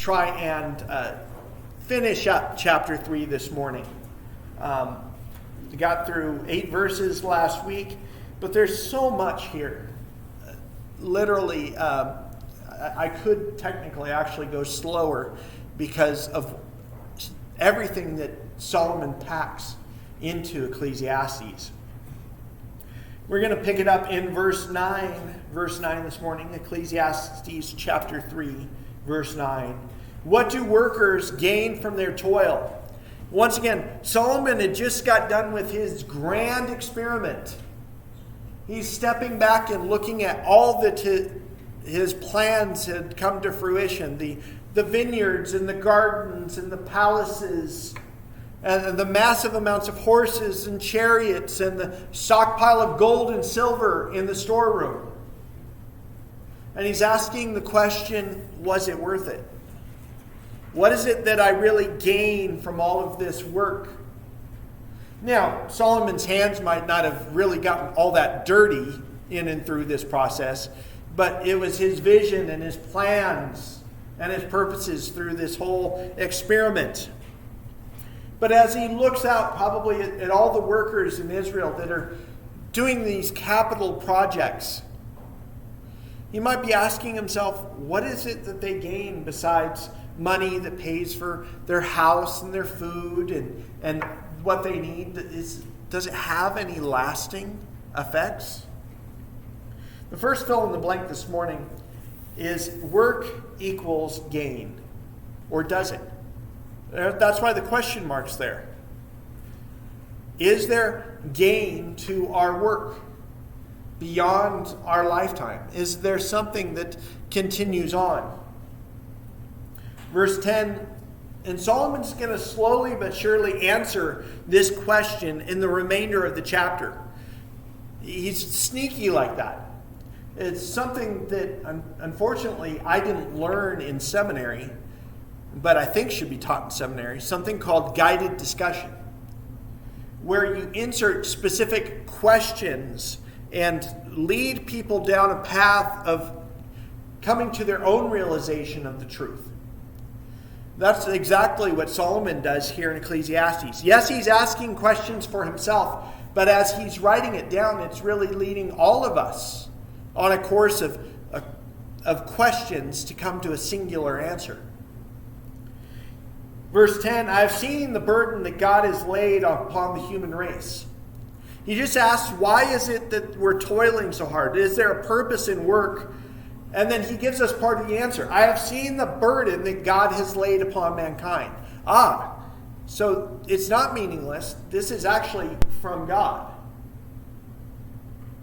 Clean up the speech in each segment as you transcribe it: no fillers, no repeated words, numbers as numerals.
try and finish up chapter 3 this morning. We got through 8 verses last week, but there's so much here. Literally, I could technically actually go slower because of everything that Solomon packs into Ecclesiastes. We're going to pick it up in verse 9 this morning, Ecclesiastes chapter 3, verse 9. What do workers gain from their toil? Once again, Solomon had just got done with his grand experiment. He's stepping back and looking at all that his plans had come to fruition. The vineyards and the gardens and the palaces and the massive amounts of horses and chariots and the stockpile of gold and silver in the storeroom. And he's asking the question, was it worth it? What is it that I really gain from all of this work? Now, Solomon's hands might not have really gotten all that dirty in and through this process, but it was his vision and his plans and his purposes through this whole experiment. But as he looks out probably at all the workers in Israel that are doing these capital projects, he might be asking himself, what is it that they gain besides money that pays for their house and their food and what they need? Does it have any lasting effects? The first fill in the blank this morning is work equals gain. Or does it? That's why the question mark's there. Is there gain to our work beyond our lifetime? Is there something that continues on? Verse 10, and Solomon's going to slowly but surely answer this question in the remainder of the chapter. He's sneaky like that. It's something that, unfortunately, I didn't learn in seminary, but I think should be taught in seminary, something called guided discussion, where you insert specific questions and lead people down a path of coming to their own realization of the truth. That's exactly what Solomon does here in Ecclesiastes. Yes, he's asking questions for himself, but as he's writing it down, it's really leading all of us on a course of questions to come to a singular answer. Verse 10, I have seen the burden that God has laid upon the human race. He just asks, why is it that we're toiling so hard? Is there a purpose in work? And then he gives us part of the answer. I have seen the burden that God has laid upon mankind. So it's not meaningless. This is actually from God.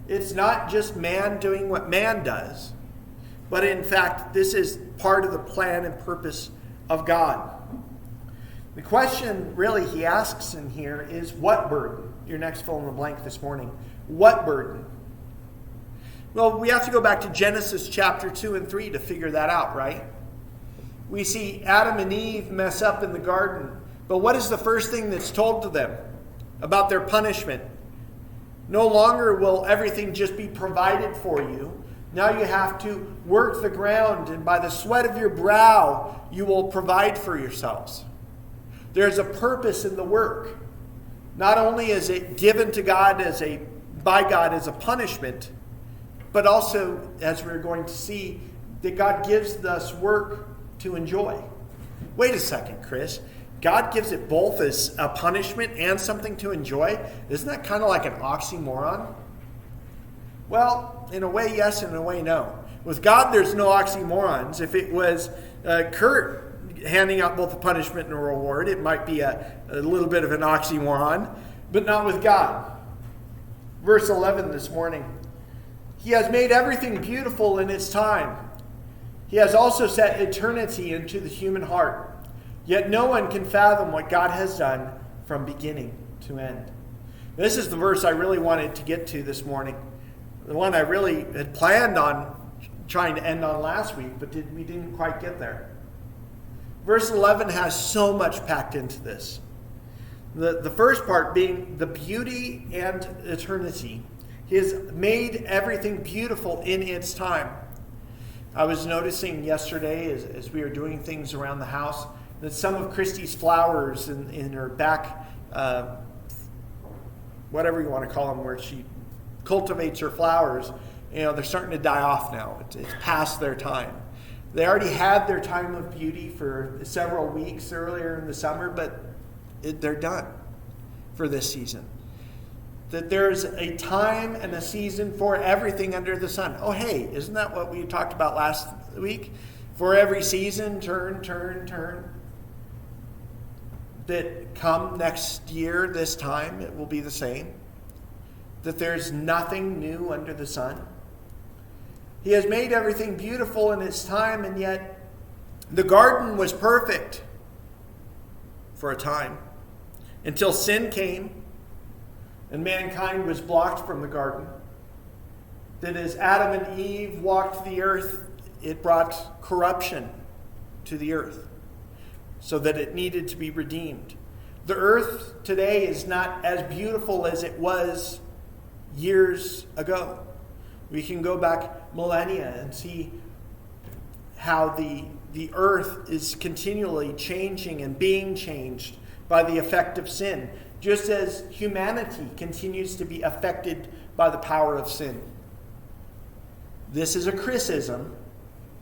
It's not just man doing what man does, but in fact, this is part of the plan and purpose of God. The question really he asks in here is, what burden? Your next fill in the blank this morning. What burden? Well, we have to go back to Genesis chapter 2 and 3 to figure that out, right? We see Adam and Eve mess up in the garden. But what is the first thing that's told to them about their punishment? No longer will everything just be provided for you. Now you have to work the ground, and by the sweat of your brow, you will provide for yourselves. There's a purpose in the work. Not only is it given to God by God as a punishment, but also, as we're going to see, that God gives us work to enjoy. Wait a second, Chris. God gives it both as a punishment and something to enjoy? Isn't that kind of like an oxymoron? Well, in a way, yes, and in a way, no. With God, there's no oxymorons. If it was Kurt handing out both a punishment and a reward, it might be a little bit of an oxymoron, but not with God. Verse 11 this morning. He has made everything beautiful in its time. He has also set eternity into the human heart. Yet no one can fathom what God has done from beginning to end. This is the verse I really wanted to get to this morning. The one I really had planned on trying to end on last week, but we didn't quite get there. Verse 11 has so much packed into this. The first part being the beauty and eternity. He has made everything beautiful in its time. I was noticing yesterday as we were doing things around the house that some of Christy's flowers in her back, whatever you want to call them, where she cultivates her flowers, they're starting to die off now. It's past their time. They already had their time of beauty for several weeks earlier in the summer, but they're done for this season. That there's a time and a season for everything under the sun. Oh, hey, isn't that what we talked about last week? For every season, turn. That come next year, this time, it will be the same. That there's nothing new under the sun. He has made everything beautiful in its time, and yet the garden was perfect for a time until sin came and mankind was blocked from the garden. That as Adam and Eve walked the earth, it brought corruption to the earth so that it needed to be redeemed. The earth today is not as beautiful as it was years ago. We can go back millennia and see how the earth is continually changing and being changed by the effect of sin, just as humanity continues to be affected by the power of sin. This is a Chrisism.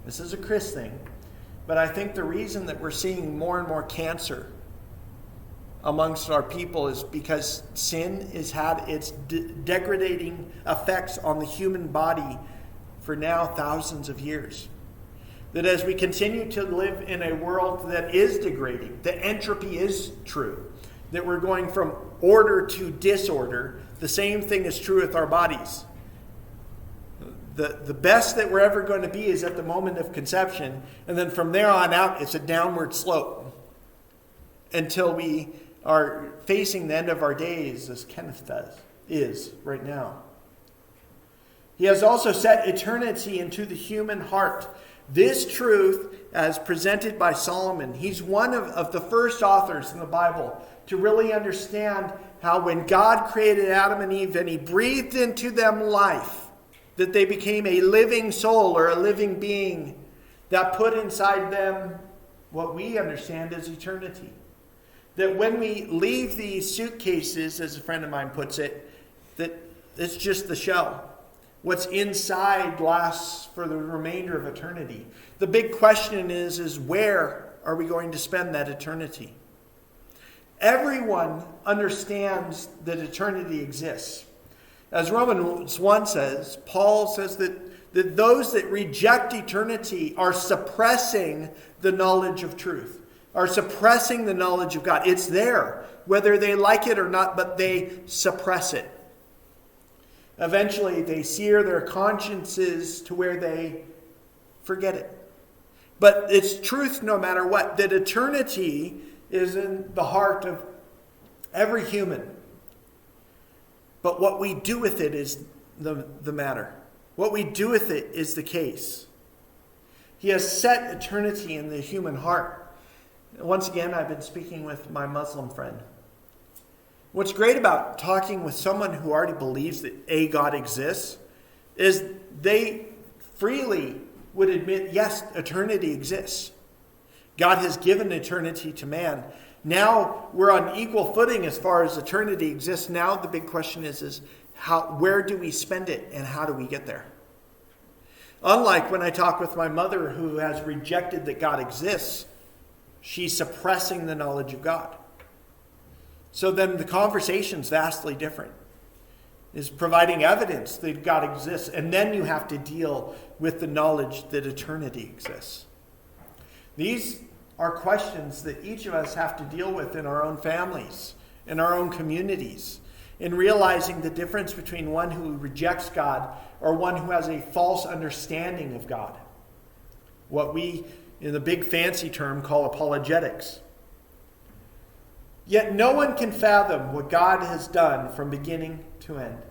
This is a Chris thing. But I think the reason that we're seeing more and more cancer amongst our people is because sin has had its degrading effects on the human body for now thousands of years. That as we continue to live in a world that is degrading, that entropy is true, that we're going from order to disorder, the same thing is true with our bodies. The best that we're ever going to be is at the moment of conception, and then from there on out, it's a downward slope until we are facing the end of our days, as Kenneth is right now. He has also set eternity into the human heart. This truth, as presented by Solomon, he's one of the first authors in the Bible to really understand how when God created Adam and Eve and he breathed into them life, that they became a living soul or a living being that put inside them what we understand as eternity. That when we leave these suitcases, as a friend of mine puts it, that it's just the shell. What's inside lasts for the remainder of eternity. The big question is where are we going to spend that eternity? Everyone understands that eternity exists. As Romans 1 says, Paul says that those that reject eternity are suppressing the knowledge of truth, are suppressing the knowledge of God. It's there, whether they like it or not, but they suppress it. Eventually, they sear their consciences to where they forget it. But it's truth no matter what, that eternity is in the heart of every human. But what we do with it is the matter. What we do with it is the case. He has set eternity in the human heart. Once again, I've been speaking with my Muslim friend. What's great about talking with someone who already believes that a God exists is they freely would admit, yes, eternity exists. God has given eternity to man. Now we're on equal footing as far as eternity exists. Now the big question is where do we spend it and how do we get there? Unlike when I talk with my mother who has rejected that God exists, she's suppressing the knowledge of God. So then the conversation's vastly different. Is providing evidence that God exists, and then you have to deal with the knowledge that eternity exists. These are questions that each of us have to deal with in our own families, in our own communities, in realizing the difference between one who rejects God or one who has a false understanding of God. What we, in the big fancy term, call apologetics. Yet no one can fathom what God has done from beginning to end.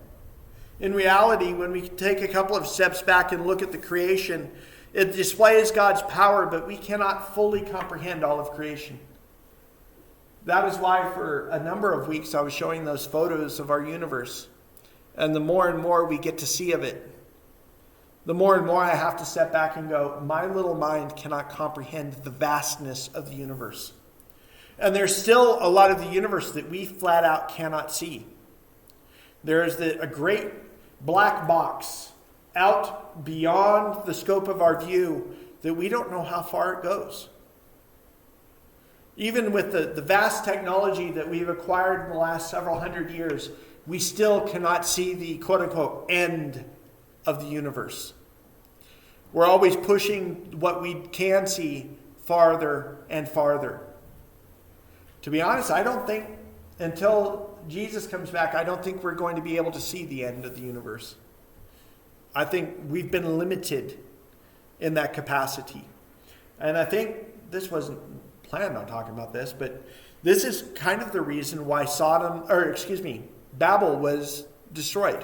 In reality, when we take a couple of steps back and look at the creation, it displays God's power, but we cannot fully comprehend all of creation. That is why for a number of weeks I was showing those photos of our universe. And the more and more we get to see of it, the more and more I have to step back and go, my little mind cannot comprehend the vastness of the universe. And there's still a lot of the universe that we flat out cannot see. There is a great black box out beyond the scope of our view that we don't know how far it goes. Even with the vast technology that we've acquired in the last several hundred years, we still cannot see the quote-unquote end of the universe. We're always pushing what we can see farther and farther. To be honest, I don't think until Jesus comes back, I don't think we're going to be able to see the end of the universe. I think we've been limited in that capacity. And I think this wasn't planned on talking about this, but this is kind of the reason why Babel was destroyed.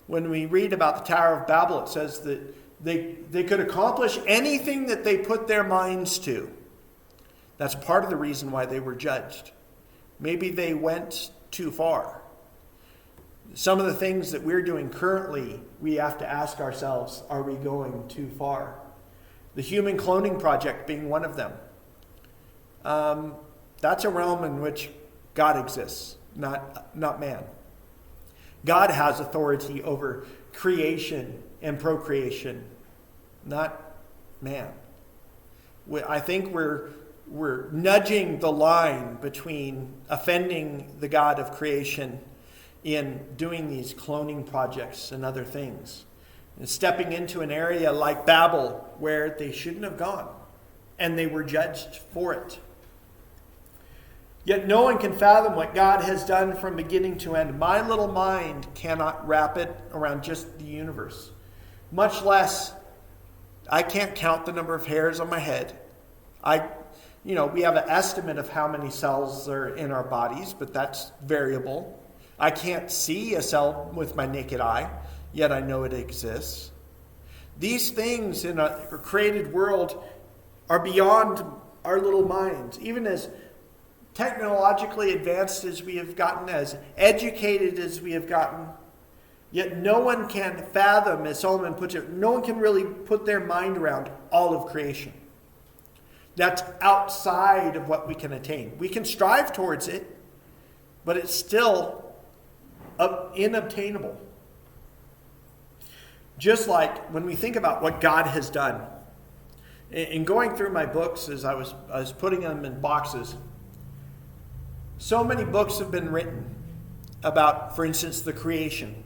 When we read about the Tower of Babel, it says that they could accomplish anything that they put their minds to. That's part of the reason why they were judged. Maybe they went too far. Some of the things that we're doing currently, we have to ask ourselves, are we going too far? The human cloning project being one of them. That's a realm in which God exists, not man. God has authority over creation and procreation, not man. I think we're nudging the line between offending the God of creation in doing these cloning projects and other things, and stepping into an area like Babel where they shouldn't have gone, and they were judged for it. Yet no one can fathom what God has done from beginning to end. My little mind cannot wrap it around just the universe. Much less, I can't count the number of hairs on my head. We have an estimate of how many cells are in our bodies, but that's variable. I can't see a cell with my naked eye, yet I know it exists. These things in a created world are beyond our little minds. Even as technologically advanced as we have gotten, as educated as we have gotten, yet no one can fathom, as Solomon puts it, no one can really put their mind around all of creation. That's outside of what we can attain. We can strive towards it, but it's still inobtainable. Just like when we think about what God has done. In going through my books as I was putting them in boxes, so many books have been written about, for instance, the creation,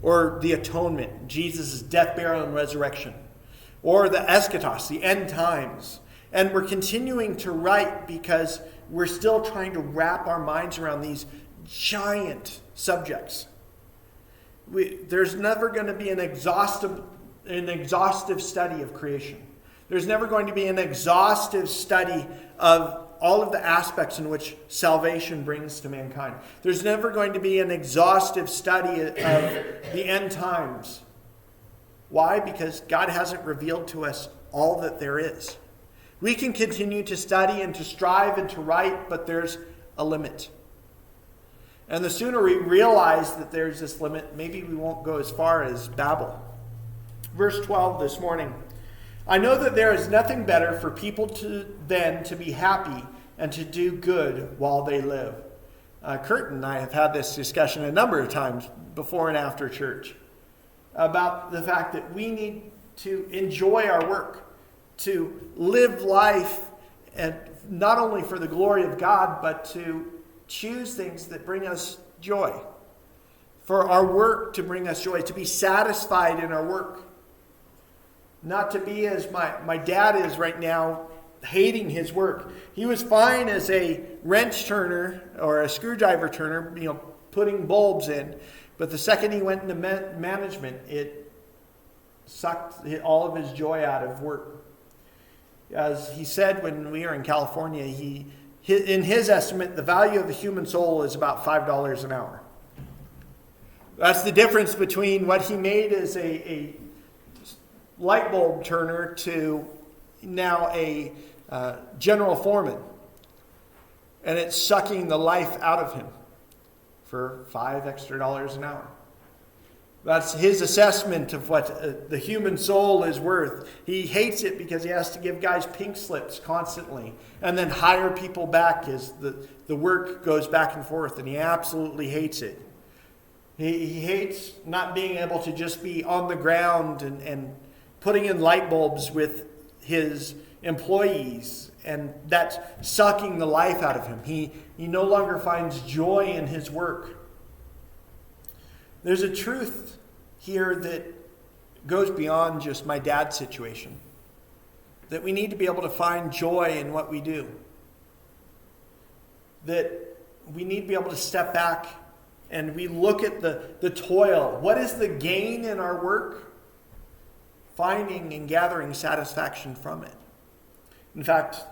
or the atonement, Jesus' death, burial, and resurrection, or the eschatos, the end times. And we're continuing to write because we're still trying to wrap our minds around these giant subjects. There's never going to be an exhaustive study of creation. There's never going to be an exhaustive study of all of the aspects in which salvation brings to mankind. There's never going to be an exhaustive study of the end times. Why? Because God hasn't revealed to us all that there is. We can continue to study and to strive and to write, but there's a limit. And the sooner we realize that there's this limit, maybe we won't go as far as Babel. Verse 12 this morning. I know that there is nothing better for people than to be happy and to do good while they live. Kurt and I have had this discussion a number of times before and after church about the fact that we need to enjoy our work, to live life, and not only for the glory of God, but to choose things that bring us joy. For our work to bring us joy, to be satisfied in our work. Not to be as my dad is right now, hating his work. He was fine as a wrench turner or a screwdriver turner, putting bulbs in. But the second he went into management, it sucked all of his joy out of work. As he said when we were in California, in his estimate, the value of the human soul is about $5 an hour. That's the difference between what he made as a light bulb turner to now a general foreman. And it's sucking the life out of him for $5 extra an hour. That's his assessment of what the human soul is worth. He hates it because he has to give guys pink slips constantly and then hire people back as the work goes back and forth, and he absolutely hates it. He hates not being able to just be on the ground and putting in light bulbs with his employees, and that's sucking the life out of him. He no longer finds joy in his work. There's a truth here that goes beyond just my dad's situation. That we need to be able to find joy in what we do. That we need to be able to step back and we look at the toil. What is the gain in our work? Finding and gathering satisfaction from it. In fact,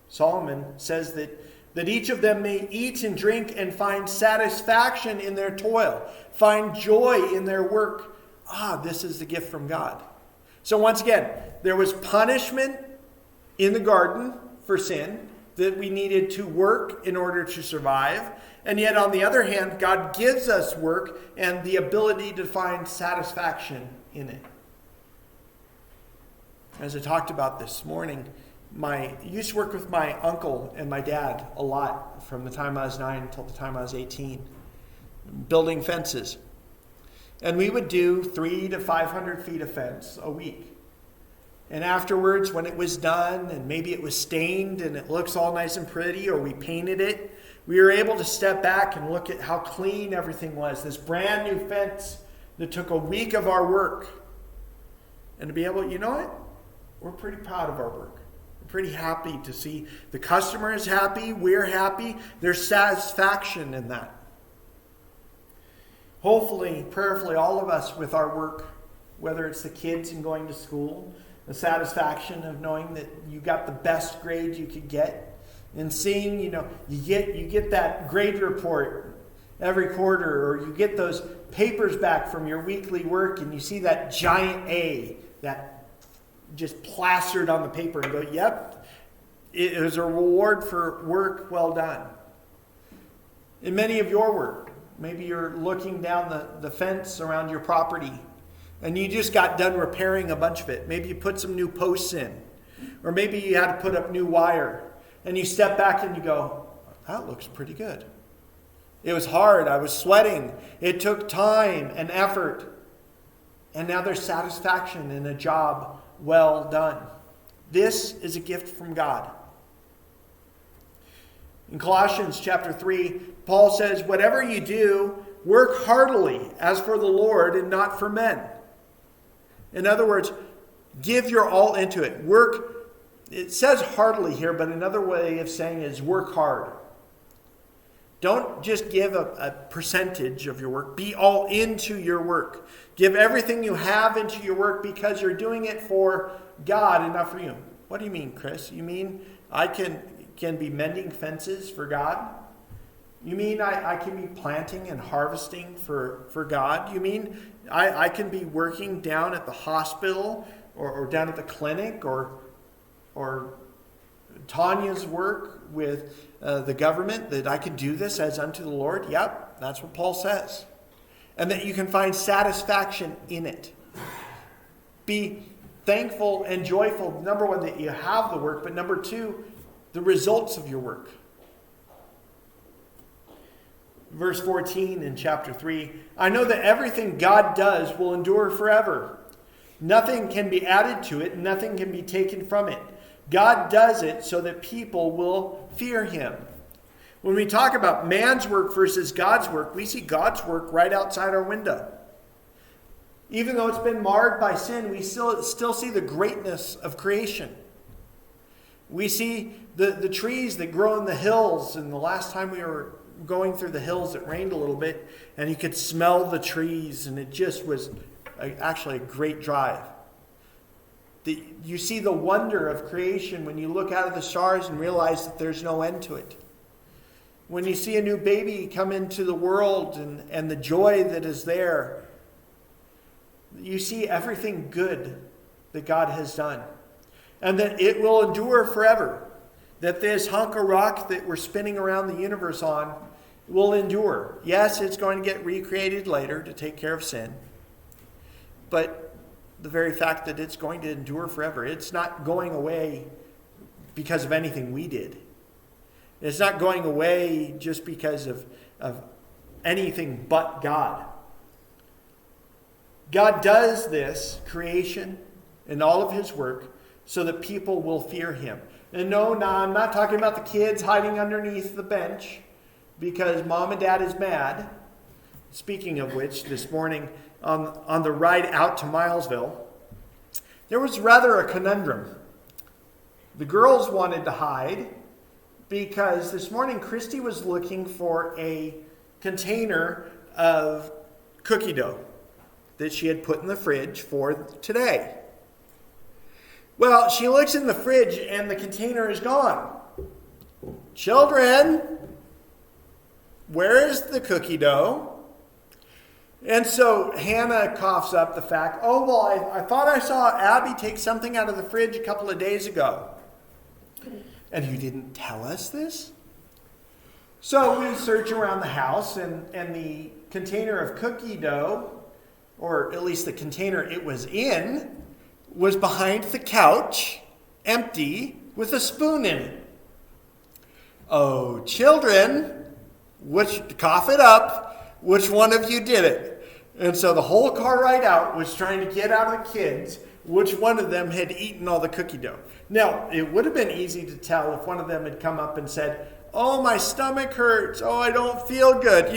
Solomon says that each of them may eat and drink and find satisfaction in their toil. Find joy in their work. This is the gift from God. So once again, there was punishment in the garden for sin, that we needed to work in order to survive. And yet on the other hand, God gives us work and the ability to find satisfaction in it. As I talked about this morning, I used to work with my uncle and my dad a lot from the time I was 9 until the time I was 18, building fences. And we would do 300 to 500 feet of fence a week. And afterwards, when it was done and maybe it was stained and it looks all nice and pretty, or we painted it, we were able to step back and look at how clean everything was. This brand new fence that took a week of our work. And to be able, you know what? We're pretty proud of our work. We're pretty happy to see the customer is happy, we're happy. There's satisfaction in that. Hopefully, prayerfully, all of us with our work, whether it's the kids and going to school, the satisfaction of knowing that you got the best grade you could get, and seeing, you get that grade report every quarter, or you get those papers back from your weekly work and you see that giant A that just plastered on the paper and go, yep, it was a reward for work well done. In many of your work, maybe you're looking down the fence around your property and you just got done repairing a bunch of it. Maybe you put some new posts in, or maybe you had to put up new wire, and you step back and you go, that looks pretty good. It was hard. I was sweating. It took time and effort. And now there's satisfaction in a job well done. This is a gift from God. In Colossians chapter 3, Paul says, whatever you do, work heartily as for the Lord and not for men. In other words, give your all into it. Work, it says heartily here, but another way of saying it is work hard. Don't just give a percentage of your work. Be all into your work. Give everything you have into your work because you're doing it for God and not for you. What do you mean, Chris? You mean I can be mending fences for God? You mean I can be planting and harvesting for God? You mean I can be working down at the hospital or down at the clinic or Tanya's work with the government, that I can do this as unto the Lord? Yep, that's what Paul says. And that you can find satisfaction in it. Be thankful and joyful, number one, that you have the work, but number two, the results of your work. Verse 14 in chapter 3, I know that everything God does will endure forever. Nothing can be added to it, nothing can be taken from it. God does it so that people will fear him. When we talk about man's work versus God's work, we see God's work right outside our window. Even though it's been marred by sin, we still see the greatness of creation. We see the trees that grow in the hills, and the last time we were going through the hills, it rained a little bit, and you could smell the trees, and it just was actually a great drive. You see the wonder of creation when you look out of the stars and realize that there's no end to it. When you see a new baby come into the world and the joy that is there, you see everything good that God has done. And that it will endure forever. That this hunk of rock that we're spinning around the universe on will endure. Yes, it's going to get recreated later to take care of sin. but the very fact that it's going to endure forever. It's not going away because of anything we did. It's not going away just because of anything but God. God does this creation and all of his work so that people will fear him. And no, I'm not talking about the kids hiding underneath the bench because mom and dad is mad. Speaking of which, this morning on the ride out to Milesville, there was rather a conundrum. The girls wanted to hide because this morning Christy was looking for a container of cookie dough that she had put in the fridge for today. Well, she looks in the fridge and the container is gone. Children, where is the cookie dough? And so Hannah coughs up the fact, I thought I saw Abby take something out of the fridge a couple of days ago. And you didn't tell us this? So we search around the house and the container of cookie dough, or at least the container it was in, was behind the couch, empty, with a spoon in it. Oh, children, cough it up, which one of you did it? And so the whole car ride out was trying to get out of the kids which one of them had eaten all the cookie dough. Now, it would have been easy to tell if one of them had come up and said, oh, my stomach hurts. Oh, I don't feel good.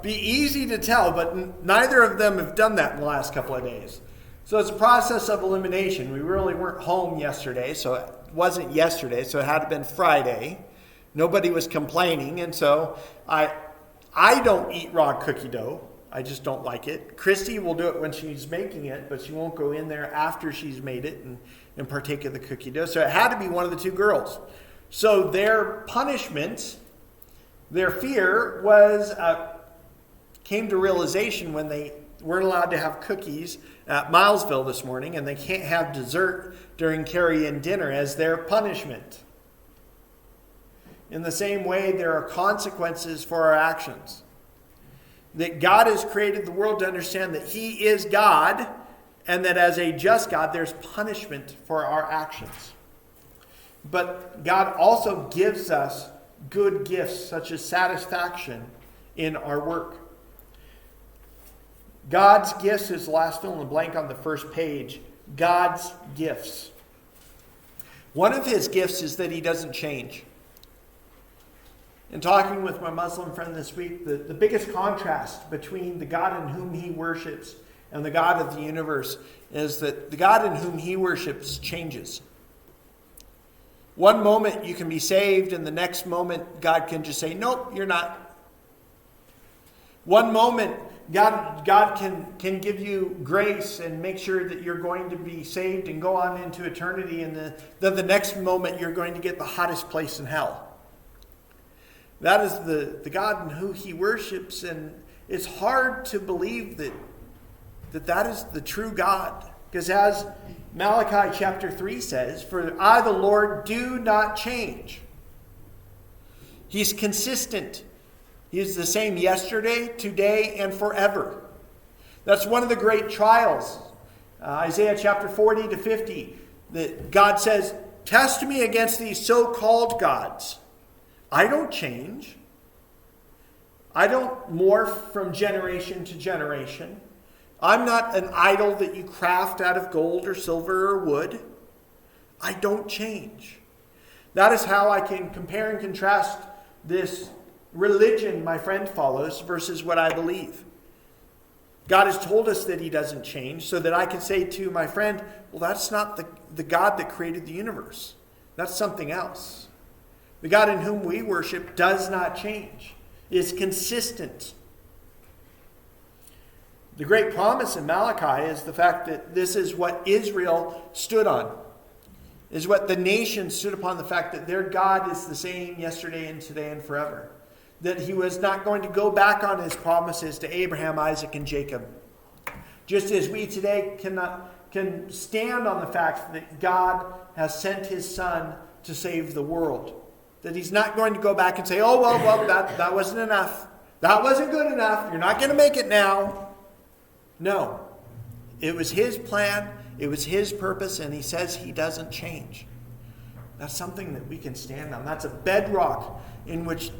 Be easy to tell, but neither of them have done that in the last couple of days. So it's a process of elimination. We really weren't home yesterday, so it wasn't yesterday, so it had to have been Friday. Nobody was complaining, and so I don't eat raw cookie dough. I just don't like it. Christy will do it when she's making it, but she won't go in there after she's made it and partake of the cookie dough. So it had to be one of the two girls. So their punishment, their fear was came to realization when they weren't allowed to have cookies at Milesville this morning, and they can't have dessert during carry-in dinner as their punishment. In the same way, there are consequences for our actions. That God has created the world to understand that he is God, and that as a just God, there's punishment for our actions. But God also gives us good gifts, such as satisfaction in our work. God's gifts is the last fill in the blank on the first page. God's gifts. One of his gifts is that he doesn't change. In talking with my Muslim friend this week, the biggest contrast between the God in whom he worships and the God of the universe is that the God in whom he worships changes. One moment you can be saved, and the next moment God can just say, nope, you're not. One moment God can give you grace and make sure that you're going to be saved and go on into eternity, and then the next moment you're going to get the hottest place in hell. That is the God in who he worships, and it's hard to believe that is the true God. Because as Malachi chapter 3 says, for I, the Lord, do not change. He's consistent. He is the same yesterday, today, and forever. That's one of the great trials. Isaiah chapter 40 to 50, that God says, test me against these so-called gods. I don't change. I don't morph from generation to generation. I'm not an idol that you craft out of gold or silver or wood. I don't change. That is how I can compare and contrast this religion my friend follows versus what I believe. God has told us that he doesn't change, so that I can say to my friend, well, that's not the God that created the universe. That's something else. The God in whom we worship does not change, is consistent. The great promise in Malachi is the fact that this is what Israel stood on, is what the nation stood upon, the fact that their God is the same yesterday and today and forever. That he was not going to go back on his promises to Abraham, Isaac, and Jacob. Just as we today can stand on the fact that God has sent his Son to save the world. That he's not going to go back and say, oh, well, that wasn't enough. That wasn't good enough. You're not going to make it now. No. It was his plan, it was his purpose, and he says he doesn't change. That's something that we can stand on. That's a bedrock in which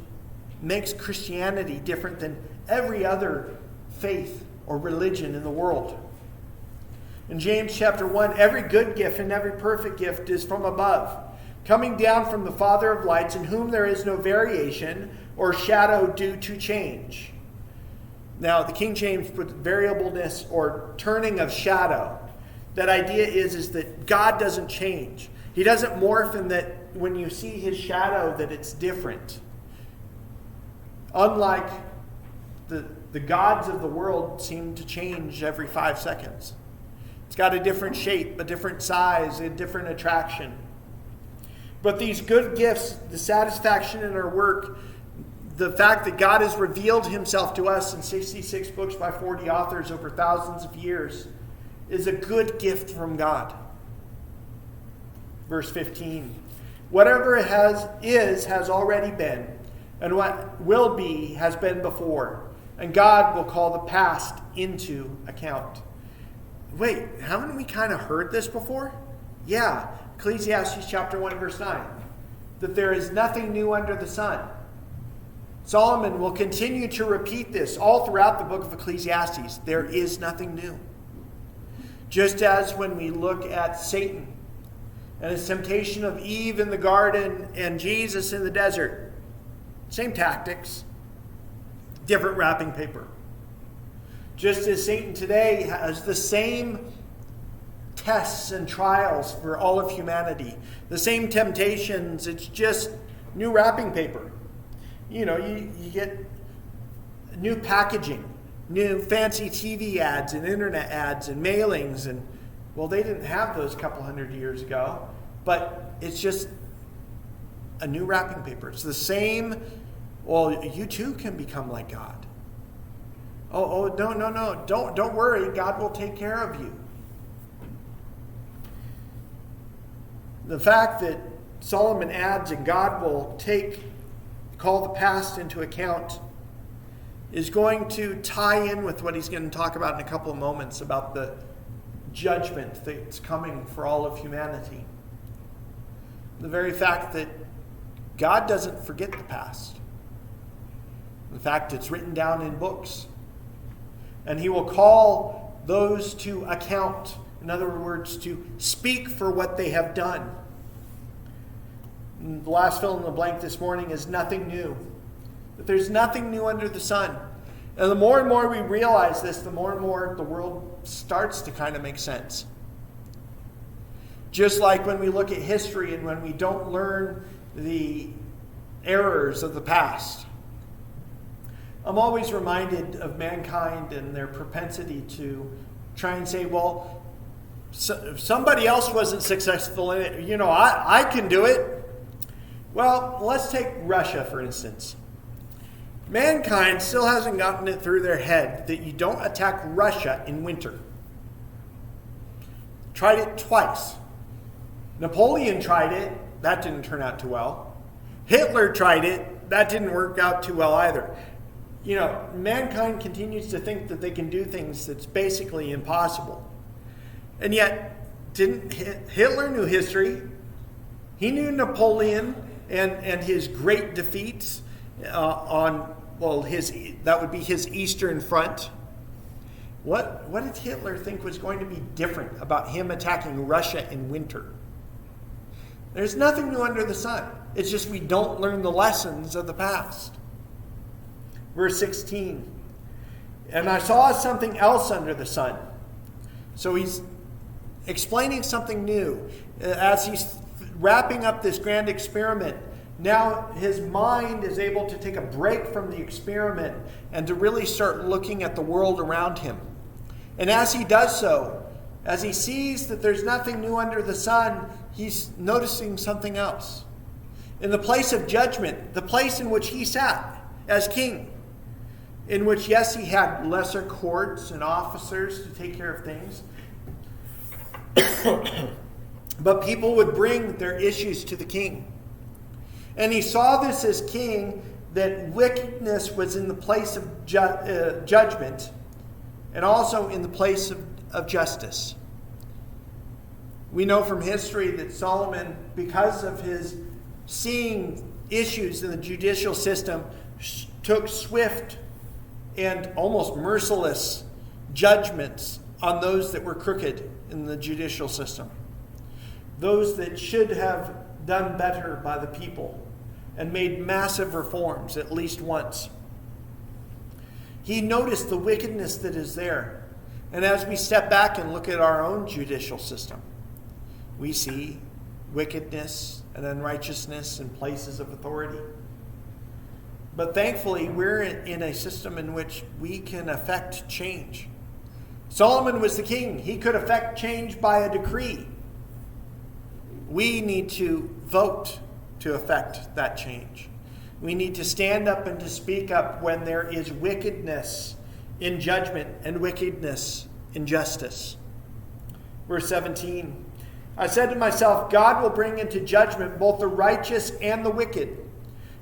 makes Christianity different than every other faith or religion in the world. In James chapter 1, every good gift and every perfect gift is from above, coming down from the Father of lights, in whom there is no variation or shadow due to change. Now, the King James puts variableness or turning of shadow. That idea is that God doesn't change. He doesn't morph in that when you see his shadow that it's different. Unlike the gods of the world seem to change every 5 seconds. It's got a different shape, a different size, a different attraction. But these good gifts, the satisfaction in our work, the fact that God has revealed himself to us in 66 books by 40 authors over thousands of years, is a good gift from God. Verse 15. Whatever it has already been, and what will be has been before, and God will call the past into account. Wait, haven't we kind of heard this before? Yeah, Ecclesiastes chapter 1 verse 9. That there is nothing new under the sun. Solomon will continue to repeat this all throughout the book of Ecclesiastes. There is nothing new. Just as when we look at Satan and his temptation of Eve in the garden and Jesus in the desert. Same tactics, different wrapping paper. Just as Satan today has the same tests and trials for all of humanity, the same temptations, it's just new wrapping paper. You know, you get new packaging, new fancy TV ads and internet ads and mailings. And, well, they didn't have those a couple hundred years ago. But it's just a new wrapping paper. It's the same, well, you too can become like God. Oh, no. Don't worry. God will take care of you. The fact that Solomon adds and God will call the past into account is going to tie in with what he's going to talk about in a couple of moments about the judgment that's coming for all of humanity. The very fact that God doesn't forget the past. The fact it's written down in books. And he will call those to account. In other words, to speak for what they have done. And the last fill in the blank this morning is nothing new. That there's nothing new under the sun. And the more and more we realize this, the more and more the world starts to kind of make sense. Just like when we look at history and when we don't learn the errors of the past. I'm always reminded of mankind and their propensity to try and say, well, if somebody else wasn't successful in it, I can do it. Well, let's take Russia, for instance. Mankind still hasn't gotten it through their head that you don't attack Russia in winter. Tried it twice. Napoleon tried it. That didn't turn out too well. Hitler tried it. That didn't work out too well either. Mankind continues to think that they can do things that's basically impossible. And yet, Hitler knew history. He knew Napoleon and his great defeats that would be his Eastern Front. What did Hitler think was going to be different about him attacking Russia in winter? There's nothing new under the sun. It's just we don't learn the lessons of the past. Verse 16. And I saw something else under the sun. So he's explaining something new. As he's wrapping up this grand experiment, now his mind is able to take a break from the experiment and to really start looking at the world around him. And as he does so, as he sees that there's nothing new under the sun, he's noticing something else. In the place of judgment, the place in which he sat as king, in which, yes, he had lesser courts and officers to take care of things, but people would bring their issues to the king. And he saw this as king, that wickedness was in the place of judgment, and also in the place of justice. We know from history that Solomon, because of his seeing issues in the judicial system, took swift and almost merciless judgments on those that were crooked in the judicial system. Those that should have done better by the people and made massive reforms at least once. He noticed the wickedness that is there. And as we step back and look at our own judicial system, we see wickedness and unrighteousness in places of authority. But thankfully, we're in a system in which we can affect change. Solomon was the king. He could affect change by a decree. We need to vote to affect that change. We need to stand up and to speak up when there is wickedness in judgment and wickedness in justice. Verse 17, I said to myself, God will bring into judgment both the righteous and the wicked.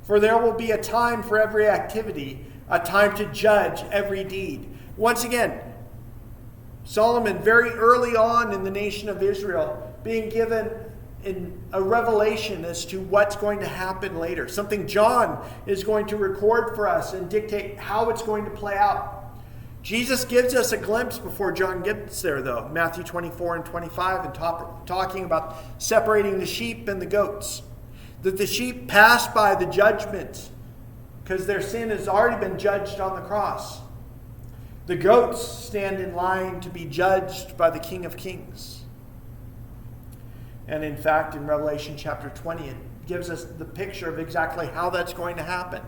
For there will be a time for every activity, a time to judge every deed. Once again, Solomon, very early on in the nation of Israel, being given in a revelation as to what's going to happen later. Something John is going to record for us and dictate how it's going to play out. Jesus gives us a glimpse before John gets there, though. Matthew 24 and 25, and talking about separating the sheep and the goats. That the sheep pass by the judgment because their sin has already been judged on the cross. The goats stand in line to be judged by the King of Kings. And in fact, in Revelation chapter 20, it gives us the picture of exactly how that's going to happen.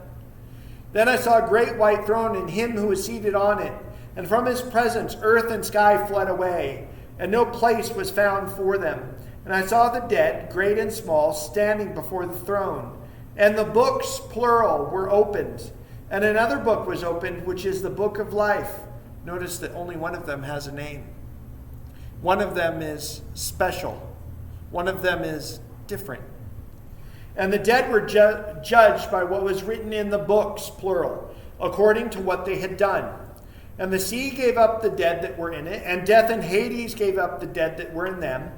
Then I saw a great white throne and him who was seated on it. And from his presence, earth and sky fled away, and no place was found for them. And I saw the dead, great and small, standing before the throne. And the books, plural, were opened. And another book was opened, which is the book of life. Notice that only one of them has a name. One of them is special. One of them is different. And the dead were judged by what was written in the books, plural, according to what they had done. And the sea gave up the dead that were in it, and death and Hades gave up the dead that were in them.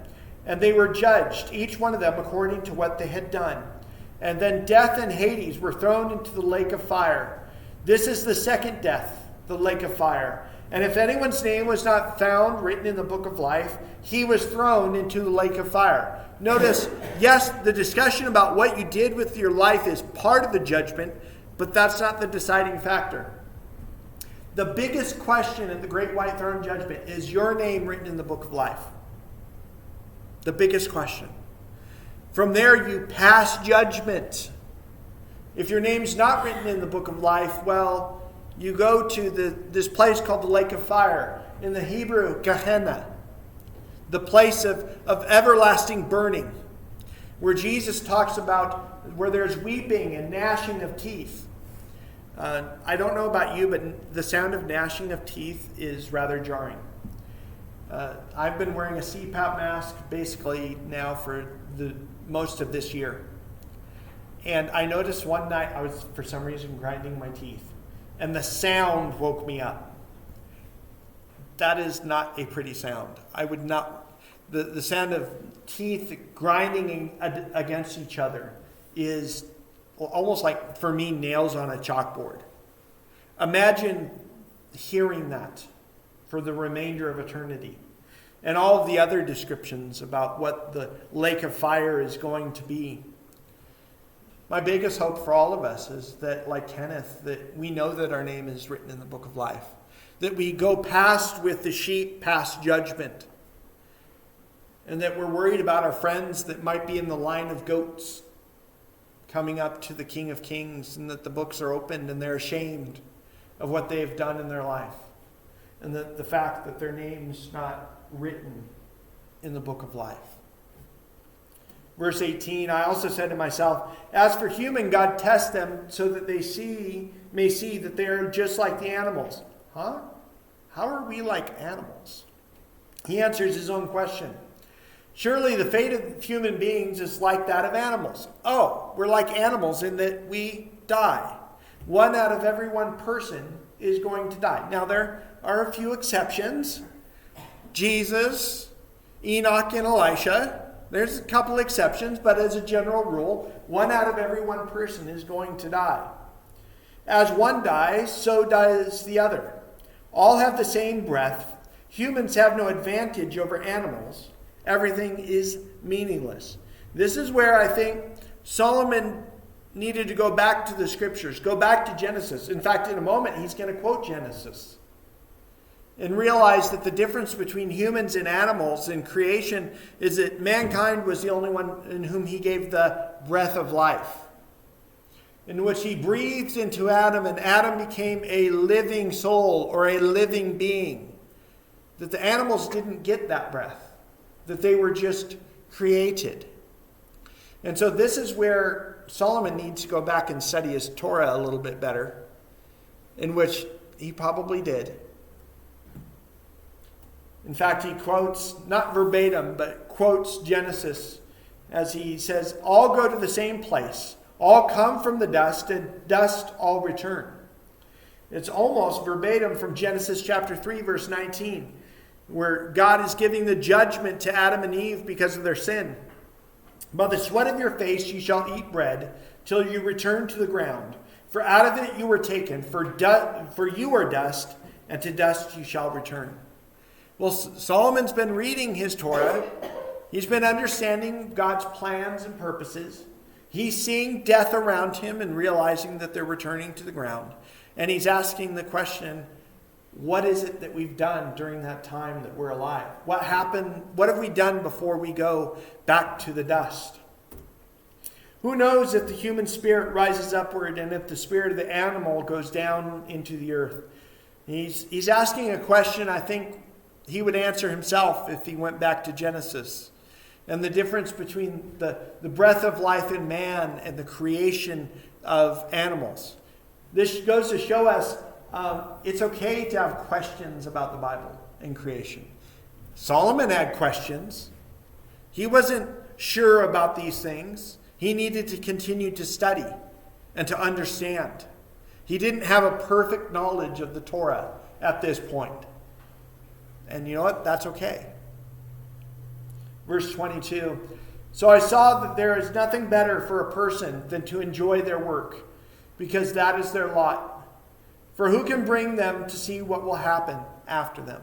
And they were judged, each one of them according to what they had done. And then death and Hades were thrown into the lake of fire. This is the second death, the lake of fire. And if anyone's name was not found written in the book of life, he was thrown into the lake of fire. Notice, yes, the discussion about what you did with your life is part of the judgment, but that's not the deciding factor. The biggest question at the great white throne judgment is your name written in the book of life. The biggest question. From there, you pass judgment. If your name's not written in the book of life, well, you go to this place called the lake of fire. In the Hebrew, Gehenna. The place of everlasting burning. Where Jesus talks about where there's weeping and gnashing of teeth. I don't know about you, but the sound of gnashing of teeth is rather jarring. I've been wearing a CPAP mask basically now for the most of this year. And I noticed one night I was, for some reason, grinding my teeth. And the sound woke me up. That is not a pretty sound. I would not... The sound of teeth grinding against each other is almost like, for me, nails on a chalkboard. Imagine hearing that for the remainder of eternity. And all of the other descriptions about what the lake of fire is going to be. My biggest hope for all of us is that, like Kenneth, that we know that our name is written in the book of life. That we go past with the sheep, past judgment. And that we're worried about our friends that might be in the line of goats coming up to the King of Kings, and that the books are opened and they're ashamed of what they have done in their life. And that the fact that their name's not written in the book of life. Verse 18, I also said to myself, as for human, God tests them so that they may see that they are just like the animals. Huh? How are we like animals? He answers his own question. Surely the fate of human beings is like that of animals. Oh, we're like animals in that we die. 1 out of every 1 person is going to die. Now, there are a few exceptions. Jesus, Enoch, and Elisha. There's a couple exceptions, but as a general rule, 1 out of every 1 person is going to die. As one dies, so does the other. All have the same breath. Humans have no advantage over animals. Everything is meaningless. This is where I think Solomon needed to go back to the scriptures, go back to Genesis. In fact, in a moment, he's going to quote Genesis and realize that the difference between humans and animals in creation is that mankind was the only one in whom he gave the breath of life, in which he breathed into Adam, and Adam became a living soul or a living being. That the animals didn't get that breath, that they were just created. And so this is where Solomon needs to go back and study his Torah a little bit better, in which he probably did. In fact, he quotes, not verbatim, but quotes Genesis as he says, all go to the same place. All come from the dust, and dust all return. It's almost verbatim from Genesis chapter 3, verse 19, where God is giving the judgment to Adam and Eve because of their sin. By the sweat of your face you shall eat bread till you return to the ground. For out of it you were taken, for you are dust, and to dust you shall return. Well, Solomon's been reading his Torah. He's been understanding God's plans and purposes. He's seeing death around him and realizing that they're returning to the ground. And he's asking the question, what is it that we've done during that time that we're alive? What happened? What have we done before we go back to the dust? Who knows if the human spirit rises upward and if the spirit of the animal goes down into the earth? He's asking a question I think he would answer himself if he went back to Genesis. And the difference between the breath of life in man and the creation of animals. This goes to show us it's okay to have questions about the Bible and creation. Solomon had questions. He wasn't sure about these things. He needed to continue to study and to understand. He didn't have a perfect knowledge of the Torah at this point. And you know what? That's okay. Verse 22. So I saw that there is nothing better for a person than to enjoy their work, because that is their lot. For who can bring them to see what will happen after them?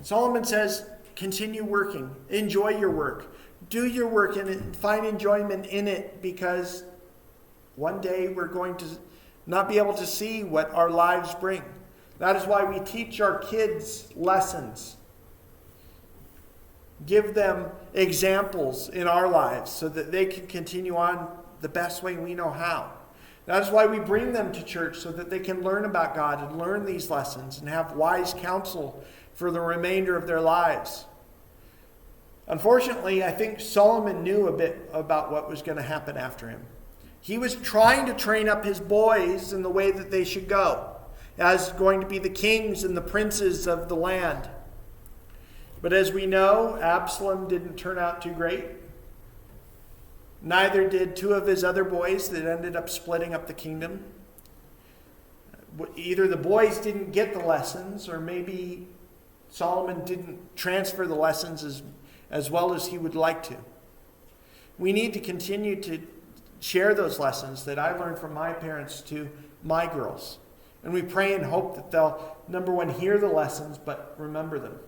Solomon says, continue working. Enjoy your work. Do your work and find enjoyment in it, because one day we're going to not be able to see what our lives bring. That is why we teach our kids lessons. Give them examples in our lives so that they can continue on the best way we know how. That is why we bring them to church, so that they can learn about God and learn these lessons and have wise counsel for the remainder of their lives. Unfortunately, I think Solomon knew a bit about what was going to happen after him. He was trying to train up his boys in the way that they should go, as going to be the kings and the princes of the land. But as we know, Absalom didn't turn out too great. Neither did 2 of his other boys that ended up splitting up the kingdom. Either the boys didn't get the lessons, or maybe Solomon didn't transfer the lessons as well as he would like to. We need to continue to share those lessons that I learned from my parents to my girls. And we pray and hope that they'll, number one, hear the lessons, but remember them.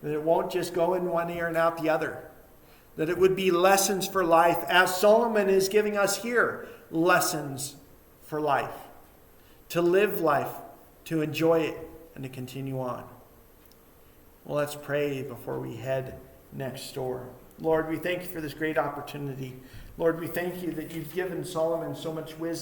That it won't just go in one ear and out the other. That it would be lessons for life, as Solomon is giving us here, lessons for life. To live life, to enjoy it, and to continue on. Well, let's pray before we head next door. Lord, we thank you for this great opportunity. Lord, we thank you that you've given Solomon so much wisdom.